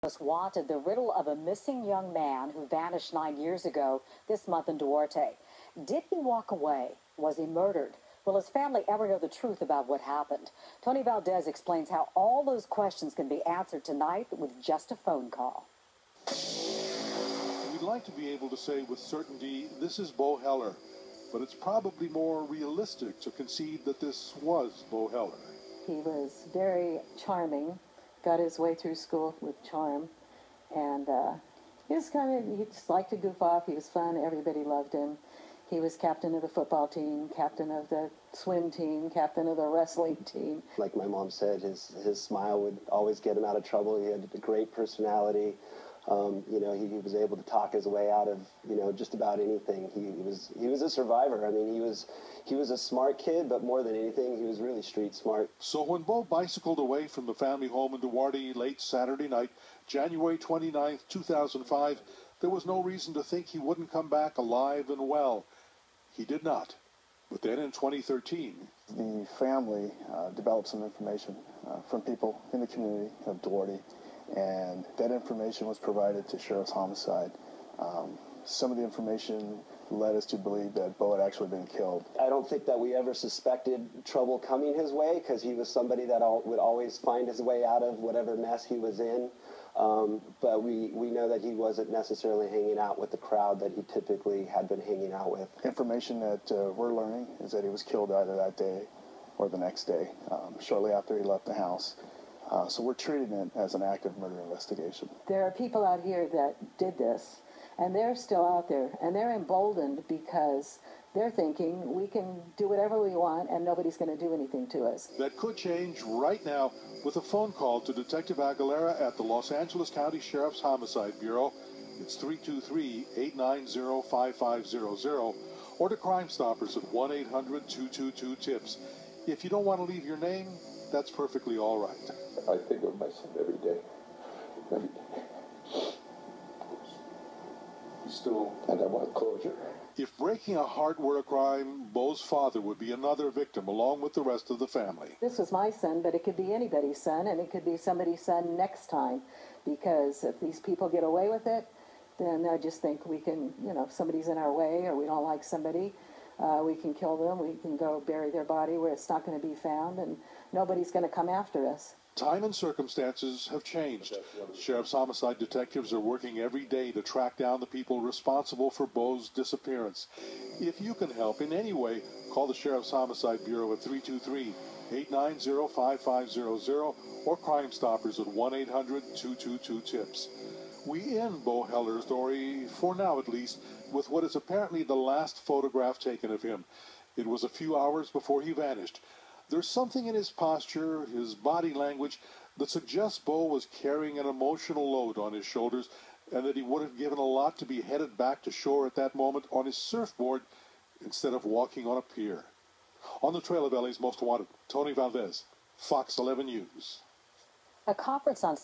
Most wanted, the riddle of a missing young man who vanished 9 years ago this month in Duarte. Did he walk away? Was he murdered? Will his family ever know the truth about what happened? Tony Valdez explains how all those questions can be answered tonight with just a phone call. We'd like to be able to say with certainty this is Beau Heller, but it's probably more realistic to concede that this was Beau Heller. He was very charming, got his way through school with charm, and he just liked to goof off. He was fun. Everybody loved him. He was captain of the football team, captain of the swim team, captain of the wrestling team. Like my mom said, his smile would always get him out of trouble. He had a great personality. He was able to talk his way out of, just about anything. He was a survivor. I mean, he was a smart kid, but more than anything, he was really street smart. So when Beau bicycled away from the family home in Duarte late Saturday night, January 29th, 2005, there was no reason to think he wouldn't come back alive and well. He did not. But then in 2013... The family developed some information from people in the community of Duarte, and that information was provided to Sheriff's Homicide. Some of the information led us to believe that Beau had actually been killed. I don't think that we ever suspected trouble coming his way, because he was somebody that would always find his way out of whatever mess he was in. But we know that he wasn't necessarily hanging out with the crowd that he typically had been hanging out with. Information that we're learning is that he was killed either that day or the next day, shortly after he left the house. So we're treating it as an active murder investigation. There are people out here that did this, and they're still out there, and they're emboldened because they're thinking we can do whatever we want and nobody's going to do anything to us. That could change right now with a phone call to Detective Aguilera at the Los Angeles County Sheriff's Homicide Bureau. It's 323-890-5500, or to Crime Stoppers at 1-800-222-TIPS. If you don't want to leave your name, that's perfectly all right. I think of my son every day. Every day. And I want closure. If breaking a heart were a crime, Beau's father would be another victim along with the rest of the family. This was my son, but it could be anybody's son, and it could be somebody's son next time, because if these people get away with it, then I just think we can, if somebody's in our way or we don't like somebody, we can kill them, we can go bury their body where it's not going to be found, and nobody's going to come after us. Time and circumstances have changed. Sheriff's Homicide detectives are working every day to track down the people responsible for Beau's disappearance. If you can help in any way, call the Sheriff's Homicide Bureau at 323-890-5500 or Crime Stoppers at 1-800-222-TIPS. We end Beau Heller's story, for now at least, with what is apparently the last photograph taken of him. It was a few hours before he vanished. There's something in his posture, his body language, that suggests Beau was carrying an emotional load on his shoulders, and that he would have given a lot to be headed back to shore at that moment on his surfboard instead of walking on a pier. On the trail of LA's Most Wanted, Tony Valdez, Fox 11 News. A conference on